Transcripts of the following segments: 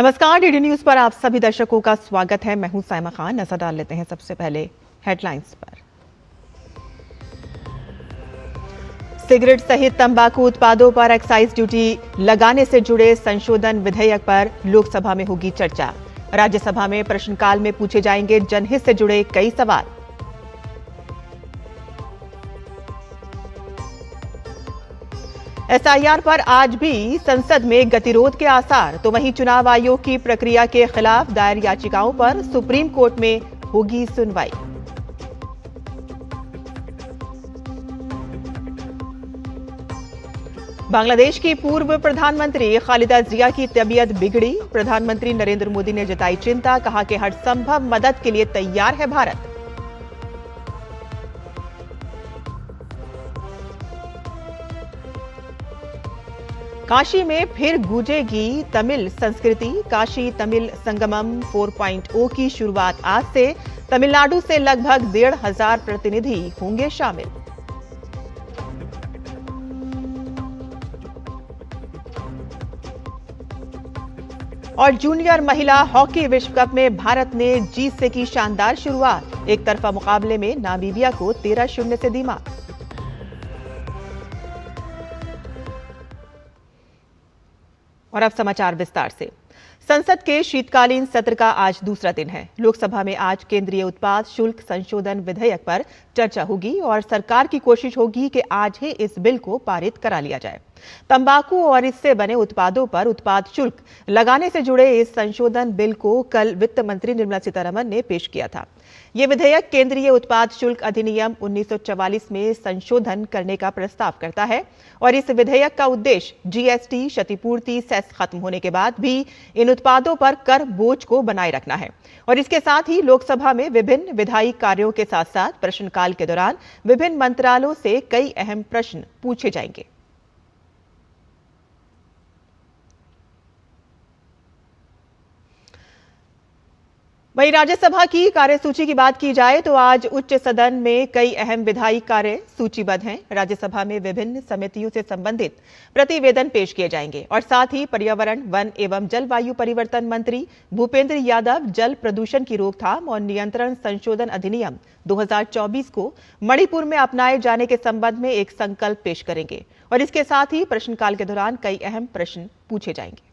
नमस्कार, DD news पर आप सभी दर्शकों का स्वागत है। मैं हूं साइमा खान। नजर डाल लेते हैं सबसे पहले हेडलाइंस पर। सिगरेट सहित तंबाकू उत्पादों पर एक्साइज ड्यूटी लगाने से जुड़े संशोधन विधेयक पर लोकसभा में होगी चर्चा। राज्यसभा में प्रश्नकाल में पूछे जाएंगे जनहित से जुड़े कई सवाल। एसआईआर पर आज भी संसद में गतिरोध के आसार, तो वहीं चुनाव आयोग की प्रक्रिया के खिलाफ दायर याचिकाओं पर सुप्रीम कोर्ट में होगी सुनवाई। बांग्लादेश की पूर्व प्रधानमंत्री खालिदा जिया की तबीयत बिगड़ी। प्रधानमंत्री नरेंद्र मोदी ने जताई चिंता, कहा कि हर संभव मदद के लिए तैयार है भारत। काशी में फिर गूंजेगी तमिल संस्कृति। काशी तमिल संगमम 4.0 की शुरुआत आज से। तमिलनाडु से लगभग 1,500 प्रतिनिधि होंगे शामिल। और जूनियर महिला हॉकी विश्व कप में भारत ने जीत से की शानदार शुरुआत। एक तरफा मुकाबले में नामीबिया को 13-0 से दी मात। और अब समाचार विस्तार से। संसद के शीतकालीन सत्र का आज दूसरा दिन है। लोकसभा में आज केंद्रीय उत्पाद शुल्क संशोधन विधेयक पर चर्चा होगी और सरकार की कोशिश होगी कि आज ही इस बिल को पारित करा लिया जाए। तंबाकू और इससे बने उत्पादों पर उत्पाद शुल्क लगाने से जुड़े इस संशोधन बिल को कल वित्त मंत्री निर्मला सीतारमण ने पेश किया था। यह विधेयक केंद्रीय उत्पाद शुल्क अधिनियम 1944 में संशोधन करने का प्रस्ताव करता है और इस विधेयक का उद्देश्य जीएसटी क्षतिपूर्ति सेस खत्म होने के बाद भी इन उत्पादों पर कर बोझ को बनाए रखना है। और इसके साथ ही लोकसभा में विभिन्न विधायी कार्यों के साथ साथ प्रश्नकाल के दौरान विभिन्न मंत्रालयों से कई अहम प्रश्न पूछे जाएंगे। वहीं राज्यसभा की कार्यसूची की बात की जाए तो आज उच्च सदन में कई अहम विधायी कार्य सूचीबद्ध हैं। राज्यसभा में विभिन्न समितियों से संबंधित प्रतिवेदन पेश किए जाएंगे और साथ ही पर्यावरण, वन एवं जलवायु परिवर्तन मंत्री भूपेंद्र यादव जल प्रदूषण की रोकथाम और नियंत्रण संशोधन अधिनियम 2024 को मणिपुर में अपनाए जाने के संबंध में एक संकल्प पेश करेंगे और इसके साथ ही प्रश्नकाल के दौरान कई अहम प्रश्न पूछे जाएंगे।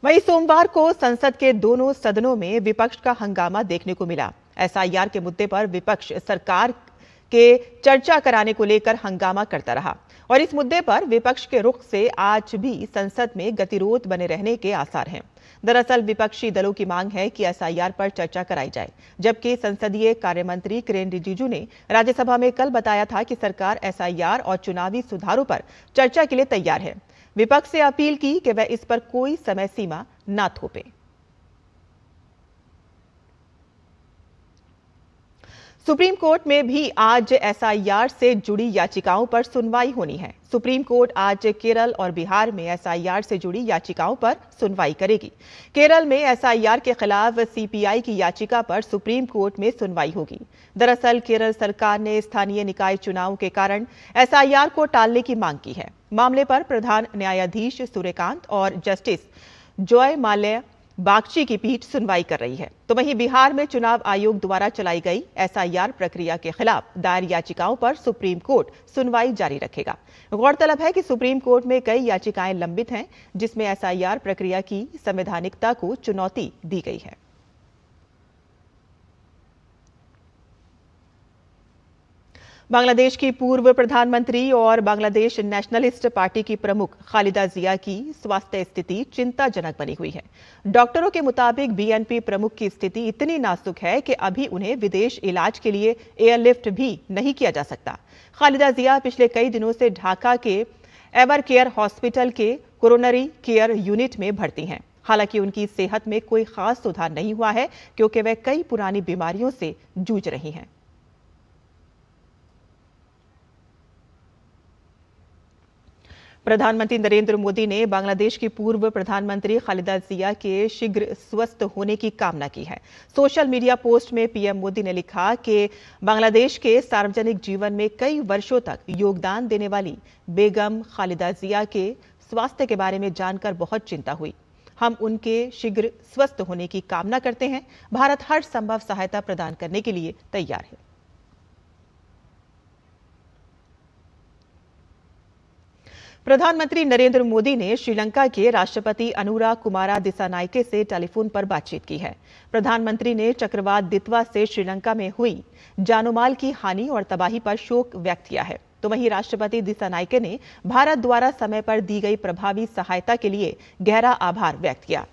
वहीं सोमवार को संसद के दोनों सदनों में विपक्ष का हंगामा देखने को मिला। एसआईआर के मुद्दे पर विपक्ष सरकार के चर्चा कराने को लेकर हंगामा करता रहा और इस मुद्दे पर विपक्ष के रुख से आज भी संसद में गतिरोध बने रहने के आसार हैं। दरअसल विपक्षी दलों की मांग है कि एसआईआर पर चर्चा कराई जाए, जबकि संसदीय कार्य मंत्री किरेन रिजिजू ने राज्यसभा में कल बताया था कि सरकार एसआईआर और चुनावी सुधारों पर चर्चा के लिए तैयार है। विपक्ष से अपील की कि वह इस पर कोई समय सीमा न थोपे। सुप्रीम कोर्ट में भी आज एसआईआर से जुड़ी याचिकाओं पर सुनवाई होनी है। सुप्रीम कोर्ट आज केरल और बिहार में एसआईआर से जुड़ी याचिकाओं पर सुनवाई करेगी। केरल में एसआईआर के खिलाफ सीपीआई की याचिका पर सुप्रीम कोर्ट में सुनवाई होगी। दरअसल केरल सरकार ने स्थानीय निकाय चुनाव के कारण एसआईआर को टालने की मांग की है। मामले पर प्रधान न्यायाधीश सूर्यकांत और जस्टिस जॉय माल्या बागची की पीठ सुनवाई कर रही है। तो वहीं बिहार में चुनाव आयोग द्वारा चलाई गई एसआईआर प्रक्रिया के खिलाफ दायर याचिकाओं पर सुप्रीम कोर्ट सुनवाई जारी रखेगा। गौरतलब है कि सुप्रीम कोर्ट में कई याचिकाएं लंबित हैं, जिसमें एसआईआर प्रक्रिया की संवैधानिकता को चुनौती दी गई है। बांग्लादेश की पूर्व प्रधानमंत्री और बांग्लादेश नेशनलिस्ट पार्टी की प्रमुख खालिदा जिया की स्वास्थ्य स्थिति चिंताजनक बनी हुई है। डॉक्टरों के मुताबिक बीएनपी प्रमुख की स्थिति इतनी नाजुक है कि अभी उन्हें विदेश इलाज के लिए एयरलिफ्ट भी नहीं किया जा सकता। खालिदा जिया पिछले कई दिनों से ढाका के एवर केयर हॉस्पिटल के कोरोनरी केयर यूनिट में भर्ती हैं। हालांकि उनकी सेहत में कोई खास सुधार नहीं हुआ है, क्योंकि वे कई पुरानी बीमारियों से जूझ रही हैं। प्रधानमंत्री नरेंद्र मोदी ने बांग्लादेश की पूर्व प्रधानमंत्री खालिदा जिया के शीघ्र स्वस्थ होने की कामना की है। सोशल मीडिया पोस्ट में पीएम मोदी ने लिखा कि बांग्लादेश के सार्वजनिक जीवन में कई वर्षों तक योगदान देने वाली बेगम खालिदा जिया के स्वास्थ्य के बारे में जानकर बहुत चिंता हुई। हम उनके शीघ्र स्वस्थ होने की कामना करते हैं। भारत हर संभव सहायता प्रदान करने के लिए तैयार है। प्रधानमंत्री नरेंद्र मोदी ने श्रीलंका के राष्ट्रपति अनुरा कुमारा दिसानायके से टेलीफोन पर बातचीत की है। प्रधानमंत्री ने चक्रवात दितवा से श्रीलंका में हुई जानोमाल की हानि और तबाही पर शोक व्यक्त किया है। तो वहीं राष्ट्रपति दिसानायके ने भारत द्वारा समय पर दी गई प्रभावी सहायता के लिए गहरा आभार व्यक्त किया।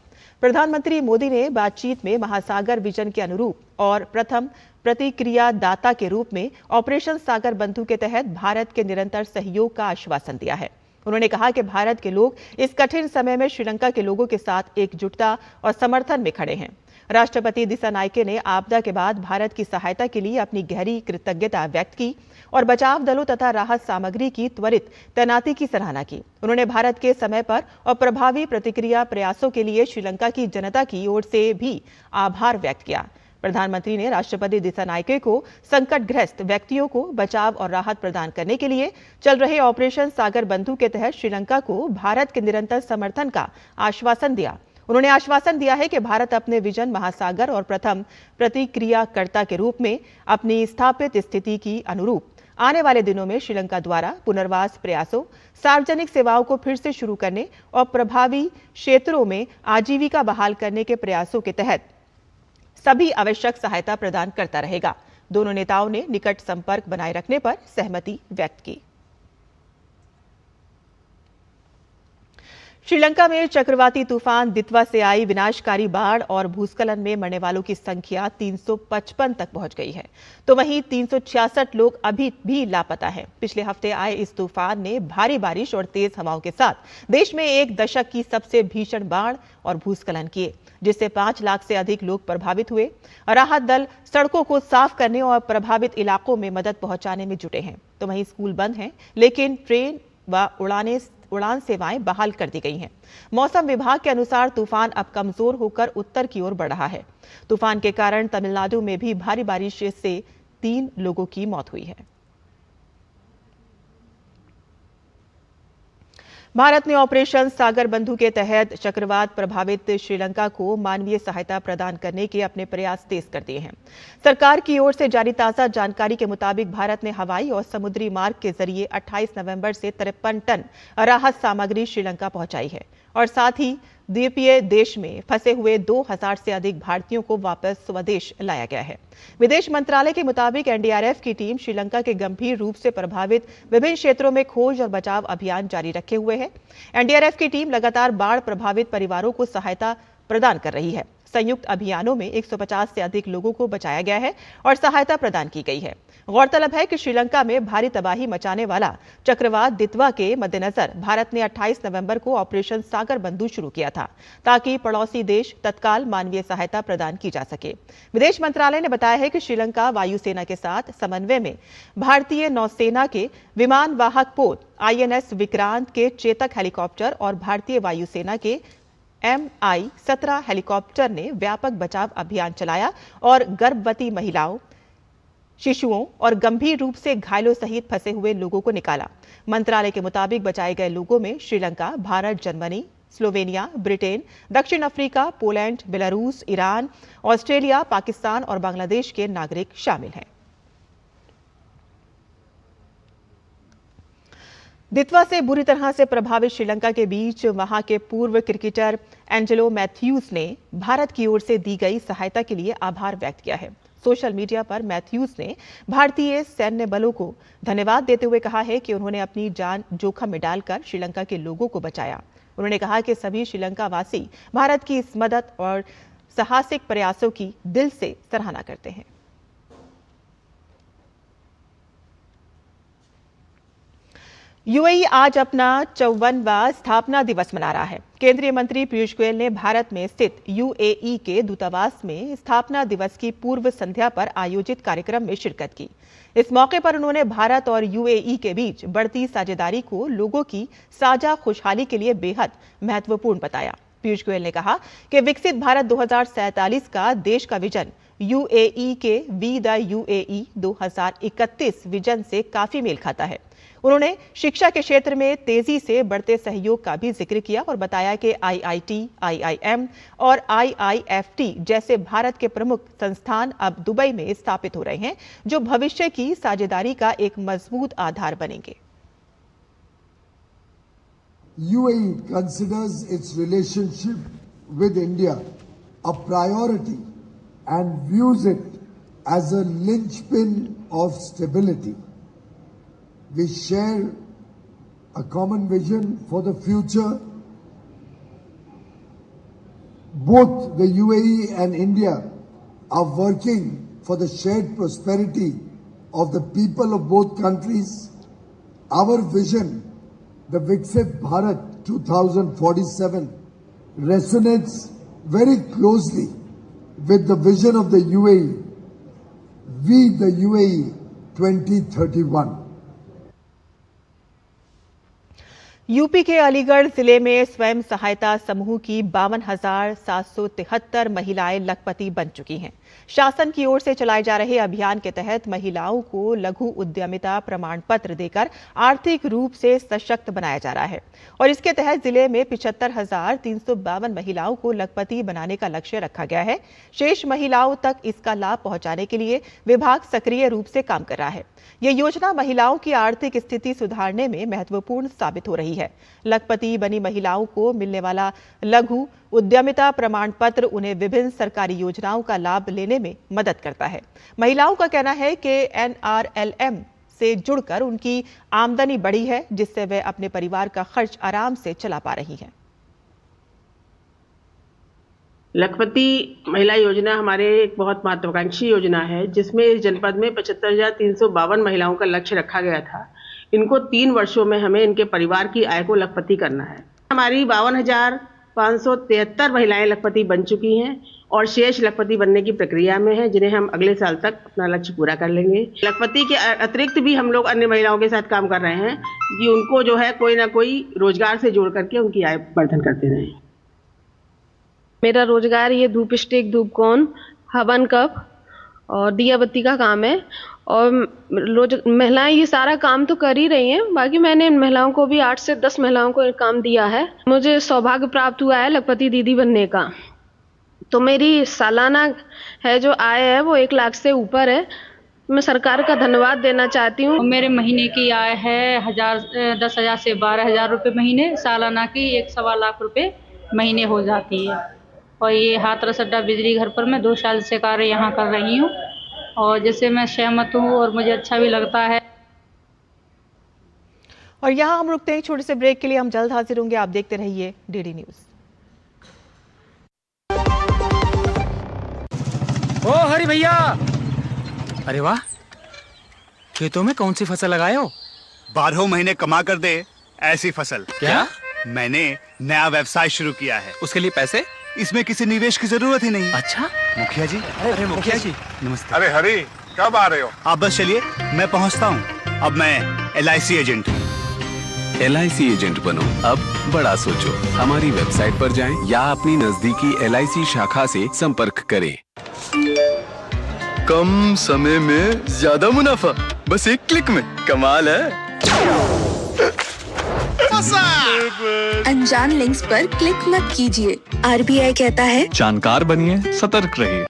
प्रधानमंत्री मोदी ने बातचीत में महासागर विजन के अनुरूप और प्रथम प्रतिक्रियादाता के रूप में ऑपरेशन सागर बंधु के तहत भारत के निरंतर सहयोग का आश्वासन दिया है। उन्होंने कहा कि भारत के लोग इस कठिन समय में श्रीलंका के लोगों के साथ एकजुटता और समर्थन में खड़े हैं। राष्ट्रपति दिसानायके ने आपदा के बाद भारत की सहायता के लिए अपनी गहरी कृतज्ञता व्यक्त की और बचाव दलों तथा राहत सामग्री की त्वरित तैनाती की सराहना की। उन्होंने भारत के समय पर और प्रभावी प्रतिक्रिया प्रयासों के लिए श्रीलंका की जनता की ओर से भी आभार व्यक्त किया। प्रधानमंत्री ने राष्ट्रपति दिसानायके को संकटग्रस्त व्यक्तियों को बचाव और राहत प्रदान करने के लिए चल रहे ऑपरेशन सागर बंधु के तहत श्रीलंका को भारत के निरंतर समर्थन का आश्वासन दिया। उन्होंने आश्वासन दिया है कि भारत अपने विजन महासागर और प्रथम प्रतिक्रियाकर्ता के रूप में अपनी स्थापित स्थिति की अनुरूप आने वाले दिनों में श्रीलंका द्वारा पुनर्वास प्रयासों, सार्वजनिक सेवाओं को फिर से शुरू करने और प्रभावी क्षेत्रों में आजीविका बहाल करने के प्रयासों के तहत सभी आवश्यक सहायता प्रदान करता रहेगा। दोनों नेताओं ने निकट संपर्क बनाए रखने पर सहमति व्यक्त की। श्रीलंका में चक्रवाती तूफान दितवा से आई विनाशकारी बाढ़ और भूस्खलन में मरने वालों की संख्या 355 तक पहुंच गई है, तो वहीं 366 लोग अभी भी लापता हैं। पिछले हफ्ते आए इस तूफान ने भारी बारिश और तेज हवाओं के साथ देश में एक दशक की सबसे भीषण बाढ़ और भूस्खलन किए, जिससे 5 लाख से अधिक लोग प्रभावित हुए। राहत दल सड़कों को साफ करने और प्रभावित इलाकों में मदद पहुंचाने में जुटे हैं। तो वहीं स्कूल बंद हैं, लेकिन ट्रेन व उड़ान सेवाएं बहाल कर दी गई हैं। मौसम विभाग के अनुसार तूफान अब कमजोर होकर उत्तर की ओर बढ़ रहा है। तूफान के कारण तमिलनाडु में भी भारी बारिश से 3 लोगों की मौत हुई है। भारत ने ऑपरेशन सागर बंधु के तहत चक्रवात प्रभावित श्रीलंका को मानवीय सहायता प्रदान करने के अपने प्रयास तेज कर दिए हैं। सरकार की ओर से जारी ताजा जानकारी के मुताबिक भारत ने हवाई और समुद्री मार्ग के जरिए 28 नवंबर से 53 टन राहत सामग्री श्रीलंका पहुंचाई है और साथ ही द्वीपीय देश में फंसे हुए 2000 से अधिक भारतीयों को वापस स्वदेश लाया गया है। विदेश मंत्रालय के मुताबिक एनडीआरएफ की टीम श्रीलंका के गंभीर रूप से प्रभावित विभिन्न क्षेत्रों में खोज और बचाव अभियान जारी रखे हुए है। एनडीआरएफ की टीम लगातार बाढ़ प्रभावित परिवारों को सहायता प्रदान कर रही है। संयुक्त अभियानों में 150 से अधिक लोगों को बचाया गया है और सहायता प्रदान की गई है। गौरतलब है कि श्रीलंका में भारी तबाही मचाने वाला चक्रवात दितवा के मद्देनजर भारत ने 28 नवंबर को ऑपरेशन सागर बंधु शुरू किया था, ताकि पड़ोसी देश तत्काल मानवीय सहायता प्रदान की जा सके। विदेश मंत्रालय ने बताया है कि श्रीलंका वायुसेना के साथ समन्वय में भारतीय नौसेना के विमान वाहक पोत INS विक्रांत के चेतक हेलीकॉप्टर और भारतीय वायुसेना के MI-17 हेलीकॉप्टर ने व्यापक बचाव अभियान चलाया और गर्भवती महिलाओं, शिशुओं और गंभीर रूप से घायलों सहित फंसे हुए लोगों को निकाला। मंत्रालय के मुताबिक बचाए गए लोगों में Sri Lanka, Bharat, Germany, Slovenia, Britain, दक्षिण Africa, Poland, Belarus, Iran, Australia, Pakistan और बांग्लादेश के नागरिक शामिल हैं। दितवा से बुरी तरह से प्रभावित श्रीलंका के बीच वहां के पूर्व क्रिकेटर एंजेलो मैथ्यूज ने भारत की ओर से दी गई सहायता के लिए आभार व्यक्त किया है। सोशल मीडिया पर मैथ्यूज ने भारतीय सैन्य बलों को धन्यवाद देते हुए कहा है कि उन्होंने अपनी जान जोखिम में डालकर श्रीलंका के लोगों को बचाया। उन्होंने कहा कि सभी श्रीलंका वासी भारत की इस मदद और साहसिक प्रयासों की दिल से सराहना करते हैं। यूएई आज अपना 54वां स्थापना दिवस मना रहा है। केंद्रीय मंत्री पीयूष गोयल ने भारत में स्थित यूएई के दूतावास में स्थापना दिवस की पूर्व संध्या पर आयोजित कार्यक्रम में शिरकत की। इस मौके पर उन्होंने भारत और यूएई के बीच बढ़ती साझेदारी को लोगों की साझा खुशहाली के लिए बेहद महत्वपूर्ण बताया। पीयूष गोयल ने कहा कि विकसित भारत 2047 का देश का विजन यूएई के वी द यूएई 2031 विजन से काफी मेल खाता है। उन्होंने शिक्षा के क्षेत्र में तेजी से बढ़ते सहयोग का भी जिक्र किया और बताया कि आईआईटी, आईआईएम और आईआईएफटी जैसे भारत के प्रमुख संस्थान अब दुबई में स्थापित हो रहे हैं, जो भविष्य की साझेदारी का एक मजबूत आधार बनेंगे। UAE considers its relationship with India a priority and views it as a linchpin of stability. We share a common vision for the future. Both the UAE and India are working for the shared prosperity of the people of both countries. Our vision, the Viksit Bharat 2047, resonates very closely with the vision of the UAE, We the UAE 2031. UP के अलीगढ़ जिले में स्वयं सहायता समूह की 52,773 महिलाएं लखपति बन चुकी हैं। शासन की ओर से चलाए जा रहे अभियान के तहत महिलाओं को लघु उद्यमिता प्रमाण पत्र देकर आर्थिक रूप से सशक्त बनाया जा रहा है और इसके तहत जिले में 75,352 महिलाओं को लखपति बनाने का लक्ष्य रखा गया है। शेष महिलाओं तक इसका लाभ पहुंचाने के लिए विभाग सक्रिय रूप से काम कर रहा है। यह योजना महिलाओं की आर्थिक स्थिति सुधारने में महत्वपूर्ण साबित हो रही है। लखपति बनी महिलाओं को मिलने वाला लघु उद्यमिता प्रमाण पत्र उन्हें विभिन्न सरकारी योजनाओं का लाभ लेने में मदद करता है। महिलाओं का कहना है कि NRLM से जुड़कर उनकी आमदनी बढ़ी है, जिससे वे अपने परिवार का खर्च आराम से चला पा रही हैं। लखपति महिला योजना हमारे एक बहुत महत्वाकांक्षी योजना है, जिसमें इस जनपद में 75,352 महिलाओं का लक्ष्य रखा गया था। इनको 3 वर्षों में हमें इनके परिवार की आय को लखपति करना है। हमारी 52,573 महिलाएं लखपति बन चुकी हैं और शेष लखपति बनने की प्रक्रिया में है, जिन्हें हम अगले साल तक अपना लक्ष्य पूरा कर लेंगे। लखपति के अतिरिक्त भी हम लोग अन्य महिलाओं के साथ काम कर रहे हैं कि उनको जो है कोई ना कोई रोजगार से जोड़ करके उनकी आय वर्धन करते रहें। मेरा रोजगार ये धूप स्टिक, धूप कोन, हवन कप और दिया बत्ती का काम है और महिलाएं ये सारा काम तो कर ही रही हैं। बाकी मैंने इन महिलाओं को भी 8 से 10 महिलाओं को काम दिया है। मुझे सौभाग्य प्राप्त हुआ है लखपति दीदी बनने का। तो मेरी सालाना है जो आय है वो 1 लाख से ऊपर है। मैं सरकार का धन्यवाद देना चाहती हूँ। मेरे महीने की आय है 10,000 से 12,000 रुपये महीने, सालाना की 1.25 लाख रुपए महीने हो जाती है। और ये हाथरस अड्डा बिजली घर पर मैं 2 साल से कार्य यहाँ कर रही हूँ और जैसे मैं सहमत हूँ और मुझे अच्छा भी लगता है। और यहाँ हम रुकते हैं छोटे से ब्रेक के लिए। हम जल्द हाजिर होंगे। आप देखते रहिए डीडी न्यूज। ओ हरी भैया, अरे वाह, खेतों में कौन सी फसल लगाए हो? 12 महीने कमा कर दे ऐसी फसल। क्या? मैंने नया व्यवसाय शुरू किया है। उसके लिए पैसे? इसमें किसी निवेश की जरूरत ही नहीं। अच्छा मुखिया जी। अरे मुखिया जी नमस्ते। अरे हरी, कब आ रहे हो? आप बस चलिए, मैं पहुंचता हूं। अब मैं LIC एजेंट हूं। LIC एजेंट बनो, अब बड़ा सोचो। हमारी वेबसाइट पर जाएं या अपनी नजदीकी LIC शाखा से संपर्क करें। कम समय में ज्यादा मुनाफा, बस 1 क्लिक में। कमाल है। अनजान लिंक्स पर क्लिक मत कीजिए। RBI कहता है जानकार बनिए, सतर्क रहिए।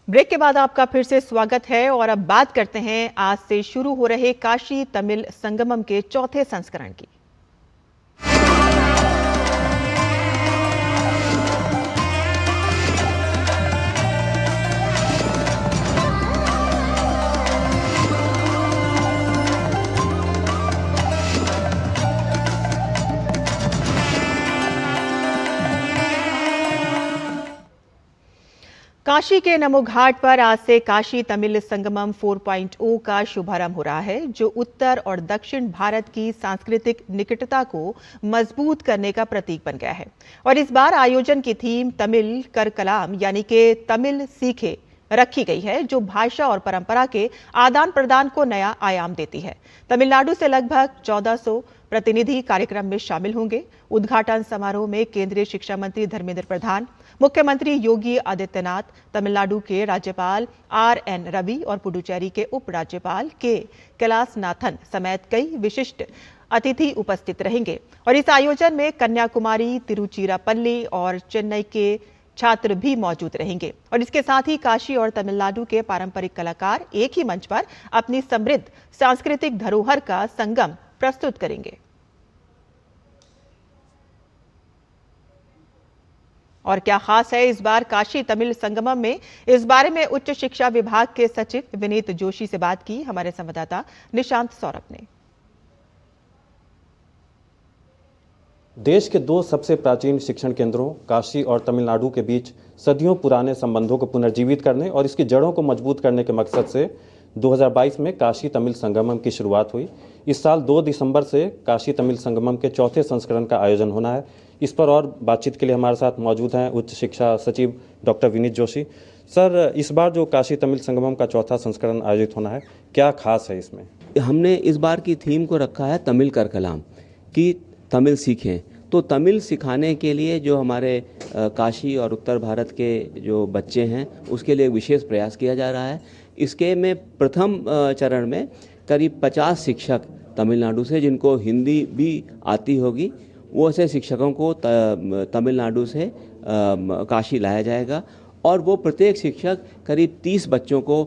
ब्रेक के बाद आपका फिर से स्वागत है और अब बात करते हैं आज से शुरू हो रहे काशी तमिल संगमम के 4थे संस्करण की। काशी के नमो घाट पर आज से काशी तमिल संगमम 4.0 का शुभारंभ हो रहा है, जो उत्तर और दक्षिण भारत की सांस्कृतिक निकटता को मजबूत करने का प्रतीक बन गया है। और इस बार आयोजन की थीम तमिल कर कलाम यानी कि तमिल सीखे रखी गई है, जो भाषा और परंपरा के आदान प्रदान को नया आयाम देती है। तमिलनाडु से लगभग 1400 प्रतिनिधि कार्यक्रम में शामिल होंगे। उद्घाटन समारोह में केंद्रीय शिक्षा मंत्री धर्मेंद्र प्रधान, मुख्यमंत्री योगी आदित्यनाथ, तमिलनाडु के राज्यपाल RN रवि और पुडुचेरी के उपराज्यपाल के कैलासनाथन समेत कई विशिष्ट अतिथि उपस्थित रहेंगे। और इस आयोजन में कन्याकुमारी, तिरुचिरापल्ली और चेन्नई के छात्र भी मौजूद रहेंगे। और इसके साथ ही काशी और तमिलनाडु के पारंपरिक कलाकार एक ही मंच पर अपनी समृद्ध सांस्कृतिक धरोहर का संगम प्रस्तुत करेंगे। और क्या खास है इस बार काशी तमिल संगमम में, इस बारे में उच्च शिक्षा विभाग के सचिव विनीत जोशी से बात की हमारे संवाददाता निशांत सौरभ ने। देश के दो सबसे प्राचीन शिक्षण केंद्रों काशी और तमिलनाडु के बीच सदियों पुराने संबंधों को पुनर्जीवित करने और इसकी जड़ों को मजबूत करने के मकसद से 2022 में काशी तमिल संगमम की शुरुआत हुई। इस साल 2 दिसंबर से काशी तमिल संगमम के चौथे संस्करण का आयोजन होना है। इस पर और बातचीत के लिए हमारे साथ मौजूद हैं उच्च शिक्षा सचिव डॉक्टर विनीत जोशी। सर, इस बार जो काशी तमिल संगमम का चौथा संस्करण आयोजित होना है, क्या खास है इसमें? हमने इस बार की थीम को रखा है तमिल कर कलाम, कि तमिल सीखें। तो तमिल सिखाने के लिए जो हमारे काशी और उत्तर भारत के जो बच्चे हैं उसके लिए विशेष प्रयास किया जा रहा है। इसके में प्रथम चरण में करीब 50 शिक्षक तमिलनाडु से, जिनको हिंदी भी आती होगी, वो ऐसे शिक्षकों को तमिलनाडु से काशी लाया जाएगा। और वो प्रत्येक शिक्षक करीब 30 बच्चों को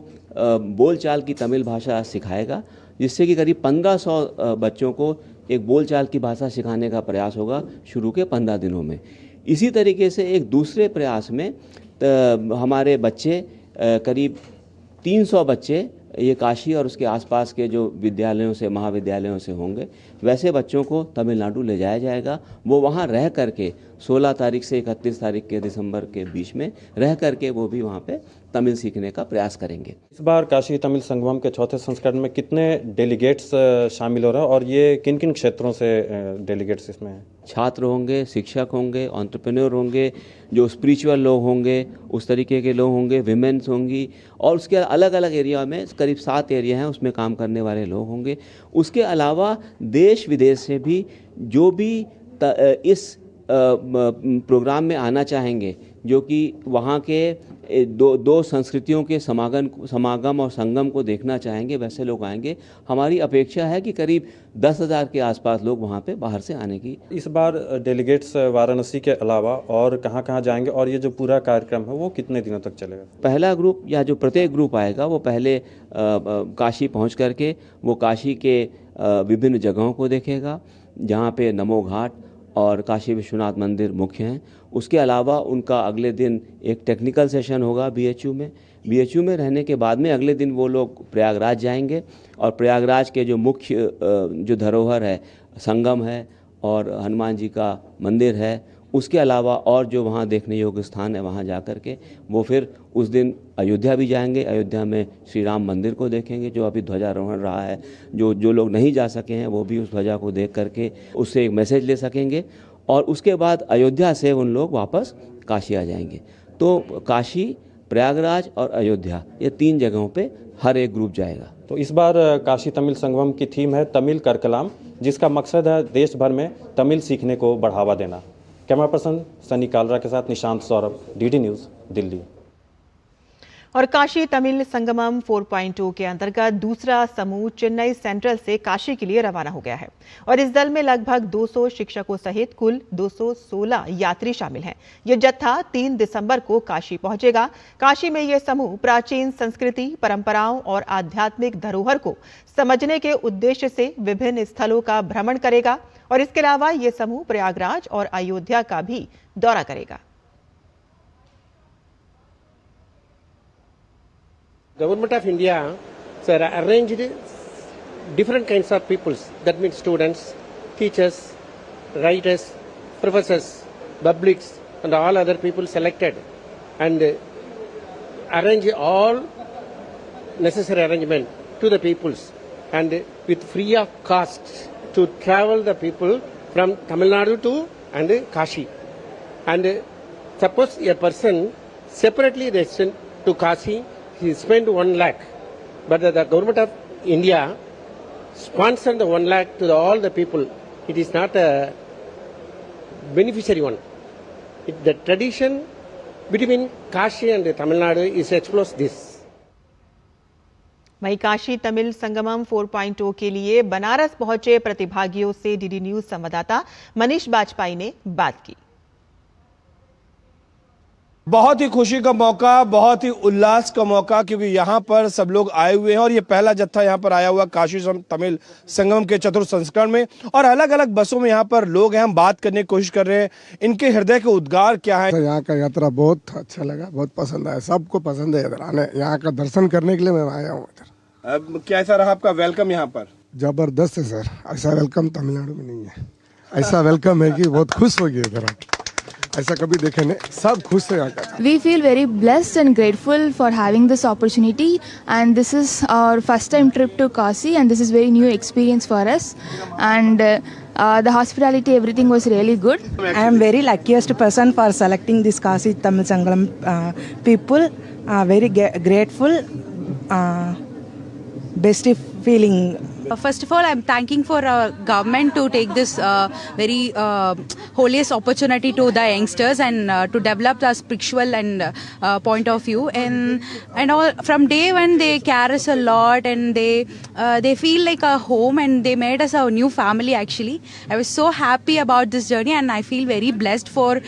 बोलचाल की तमिल भाषा सिखाएगा, जिससे कि करीब 1500 बच्चों को एक बोलचाल की भाषा सिखाने का प्रयास होगा शुरू के 15 दिनों में। इसी तरीके से एक दूसरे प्रयास में हमारे बच्चे करीब 300 बच्चे ये काशी और उसके आसपास के जो विद्यालयों से, महाविद्यालयों से होंगे, वैसे बच्चों को तमिलनाडु ले जाया जाएगा। वो वहाँ रह करके 16 तारीख से 31 तारीख के दिसंबर के बीच में रह करके वो भी वहाँ पे तमिल सीखने का प्रयास करेंगे। इस बार काशी तमिल संगमम के चौथे संस्करण में कितने डेलीगेट्स शामिल हो रहे हैं और ये किन किन क्षेत्रों से डेलीगेट्स इसमें हैं? छात्र होंगे, शिक्षक होंगे, एंटरप्रेन्योर होंगे, जो स्पिरिचुअल लोग होंगे उस तरीके के लोग होंगे, विमेंस होंगी, और उसके अलग अलग एरिया में करीब 7 एरिया हैं, उसमें काम करने वाले लोग होंगे। उसके अलावा देश विदेश से भी जो भी इस प्रोग्राम में आना चाहेंगे, जो कि वहाँ के दो संस्कृतियों के समागम और संगम को देखना चाहेंगे, वैसे लोग आएंगे। हमारी अपेक्षा है कि करीब 10,000 के आसपास लोग वहाँ पे बाहर से आने की। इस बार डेलीगेट्स वाराणसी के अलावा और कहाँ जाएंगे और ये जो पूरा कार्यक्रम है वो कितने दिनों तक चलेगा? पहला ग्रुप या जो प्रत्येक ग्रुप आएगा वो पहले काशी पहुँच करके वो काशी के विभिन्न जगहों को देखेगा, जहाँ पे नमो घाट और काशी विश्वनाथ मंदिर मुख्य हैं। उसके अलावा उनका अगले दिन एक टेक्निकल सेशन होगा BHU में। BHU में रहने के बाद में अगले दिन वो लोग प्रयागराज जाएंगे और प्रयागराज के जो मुख्य जो धरोहर है, संगम है और हनुमान जी का मंदिर है, उसके अलावा और जो वहाँ देखने योग्य स्थान है वहाँ जा कर के वो फिर उस दिन अयोध्या भी जाएंगे। अयोध्या में श्री राम मंदिर को देखेंगे, जो अभी ध्वजारोहण रहा है। जो लोग नहीं जा सके हैं वो भी उस ध्वजा को देख करके उससे एक मैसेज ले सकेंगे। और उसके बाद अयोध्या से उन लोग वापस काशी आ जाएंगे। तो काशी, प्रयागराज और अयोध्या, ये 3 जगहों पे हर एक ग्रुप जाएगा। तो इस बार काशी तमिल संगमम की थीम है तमिल कर कलाम, जिसका मकसद है देश भर में तमिल सीखने को बढ़ावा देना। कैमरा पर्सन सनी कालरा के साथ निशांत सौरभ, DD न्यूज़, दिल्ली। और काशी तमिल संगमम 4.0 के अंतर्गत दूसरा समूह चेन्नई सेंट्रल से काशी के लिए रवाना हो गया है और इस दल में लगभग 200 शिक्षकों सहित कुल 216 यात्री शामिल हैं। यह जत्था 3 दिसंबर को काशी पहुंचेगा। काशी में यह समूह प्राचीन संस्कृति, परंपराओं और आध्यात्मिक धरोहर को समझने के उद्देश्य से विभिन्न स्थलों का भ्रमण करेगा और इसके अलावा यह समूह प्रयागराज और अयोध्या का भी दौरा करेगा। Government of India arranged different kinds of peoples, that means students, teachers, writers, professors, publics and all other people selected and arrange all necessary arrangement to the peoples and with free of cost to travel the people from Tamil Nadu to and Kashi. And suppose a person separately they sent to Kashi, he spent 1 lakh, but the government of India sponsored the 1 lakh to all the people it is not a beneficiary one. The tradition between Kashi and Tamil Nadu is to explore this. वहीं काशी तमिल संगमम 4.0 के लिए बनारस पहुंचे प्रतिभागियों से DD news संवाददाता मनीष बाजपेयी ने बात की। बहुत ही खुशी का मौका, बहुत ही उल्लास का मौका, क्योंकि यहाँ पर सब लोग आए हुए हैं और ये पहला जत्था यहाँ पर आया हुआ काशी तमिल संगमम के चतुर्थ संस्करण में, और अलग अलग बसों में यहाँ पर लोग हैं। हम बात करने की कोशिश कर रहे हैं, इनके हृदय के उद्गार क्या है। यहाँ का यात्रा बहुत अच्छा लगा, बहुत पसंद आया, सबको पसंद है इधर आने, यहाँ का दर्शन करने के लिए मैं आया हूँ इधर। कैसा रहा आपका वेलकम यहाँ पर? जबरदस्त है सर, ऐसा वेलकम तमिलनाडु में नहीं है। ऐसा वेलकम है कि बहुत खुश हो गए इधर, ऐसा कभी देखे नहीं, सब खुश है। We feel very blessed and grateful for having this opportunity, and this is our first time trip to Kashi, and this is very new experience for us, and the hospitality, everything was really good. I am very luckiest person for selecting this Kashi Tamil Sangalam people. Very grateful, best feeling. First of all, I'm thanking for government to take this very holiest opportunity to the youngsters and to develop the spiritual and point of view, and all from day one they care us a lot, and they feel like a home, and they made us a new family. Actually, I was so happy about this journey, and I feel very blessed for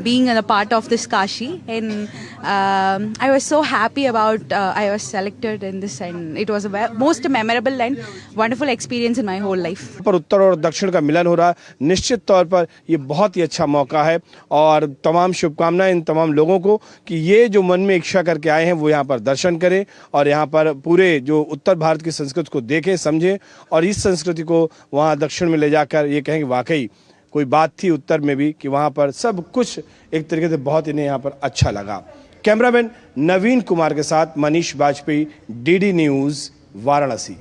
being a part of this Kashi, and I was so happy about I was selected in this, and it was a most memorable and wonderful experience in my whole life. पर उत्तर और दक्षिण का मिलन हो रहा है, निश्चित तौर पर ये बहुत ही अच्छा मौका है, और तमाम शुभकामनाएं इन तमाम लोगों को कि ये जो मन में इच्छा करके आए हैं वो यहाँ पर दर्शन करें और यहाँ पर पूरे जो उत्तर भारत की संस्कृति को देखें, समझें, और इस संस्कृति को वहाँ दक्षिण में ले जाकर ये कहें कि वाकई कोई बात थी उत्तर में भी, कि वहाँ पर सब कुछ एक तरीके से बहुत इन्हें यहाँ पर अच्छा लगा। कैमरामैन नवीन कुमार के साथ मनीष बाजपेयी, डीडी न्यूज, वाराणसी।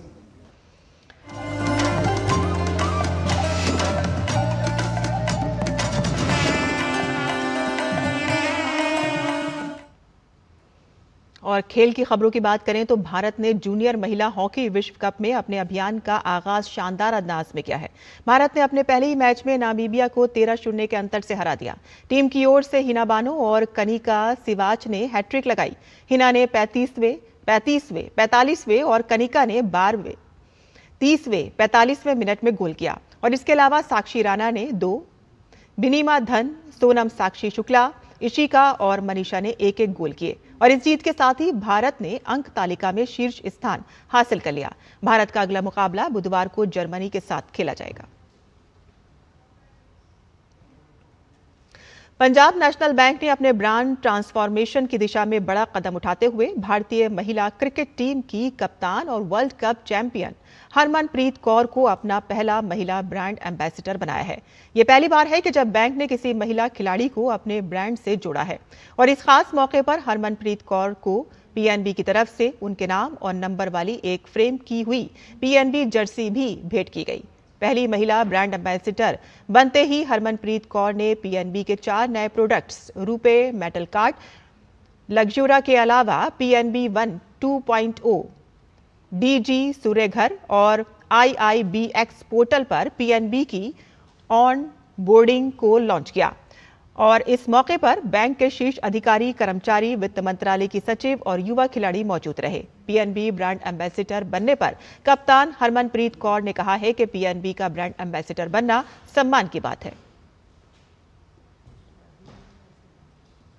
और खेल की खबरों की बात करें तो भारत ने जूनियर महिला हॉकी विश्व कप में अपने अभियान का आगाज शानदार अंदाज में किया है। भारत ने अपने पहले ही मैच में नामीबिया को 13-0 के अंतर से हरा दिया। टीम की ओर से हिना बानो और कनिका सिवाच ने हैट्रिक लगाई। हिना ने 35वें, 45वें और कनिका ने 12वें, 30वें, 45वें मिनट में गोल किया, और इसके अलावा साक्षी राणा ने 2, बिनीमा धन, सोनम साक्षी शुक्ला, इशिका और मनीषा ने 1-1 गोल किए, और इस जीत के साथ ही भारत ने अंक तालिका में शीर्ष स्थान हासिल कर लिया। भारत का अगला मुकाबला बुधवार को जर्मनी के साथ खेला जाएगा। पंजाब नेशनल बैंक ने अपने ब्रांड ट्रांसफॉर्मेशन की दिशा में बड़ा कदम उठाते हुए भारतीय महिला क्रिकेट टीम की कप्तान और world cup champion Harmanpreet Kaur को अपना पहला महिला ब्रांड एम्बेसडर बनाया है। ये पहली बार है कि जब बैंक ने किसी महिला खिलाड़ी को अपने ब्रांड से जोड़ा है, और इस खास मौके पर हरमनप्रीत कौर को पीएनबी की तरफ से उनके नाम और नंबर वाली एक फ्रेम की हुई पीएनबी जर्सी भी भेंट की गई। पहली महिला ब्रांड एम्बेसडर बनते ही हरमनप्रीत कौर ने पीएनबी के 4 नए प्रोडक्ट्स रुपे मेटल कार्ड, लग्जूरा के अलावा पीएनबी 1 2.0, डीजी सूर्यघर और IIBX पोर्टल पर पीएनबी की ऑन बोर्डिंग को लॉन्च किया। और इस मौके पर बैंक के शीर्ष अधिकारी, कर्मचारी, वित्त मंत्रालय की सचिव और युवा खिलाड़ी मौजूद रहे। पीएनबी ब्रांड एम्बेसडर बनने पर कप्तान हरमनप्रीत कौर ने कहा है कि पीएनबी का ब्रांड एम्बेसडर बनना सम्मान की बात है।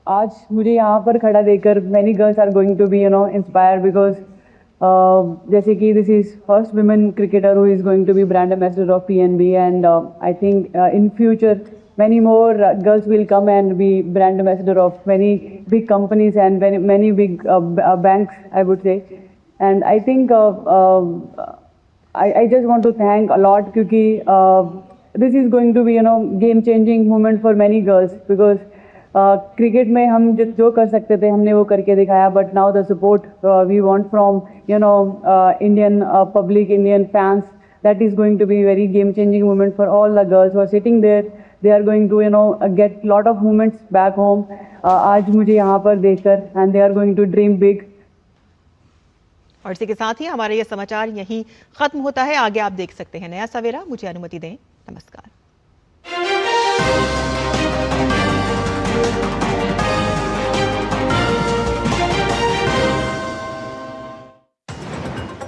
आज मुझे यहाँ पर खड़ा देखकर many girls are going to be inspired because जैसे कि this is first women cricketer who is going to be brand ambassador of PNB, and I think in future many more girls will come and be brand ambassador of many big companies and many big banks, I would say. And I think I just want to thank a lot because this is going to be game changing moment for many girls, because cricket में हम जो कर सकते थे हमने वो करके दिखाया, but now the support we want from Indian public, Indian fans, that is going to be very game changing moment for all the girls who are sitting there. They are going to get lot of moments back home आज मुझे यहाँ पर देखकर, and they are going to dream big. और इसी के साथ ही हमारा ये समाचार यहीं खत्म होता है। आगे आप देख सकते हैं नया सवेरा। मुझे अनुमति दें, नमस्कार।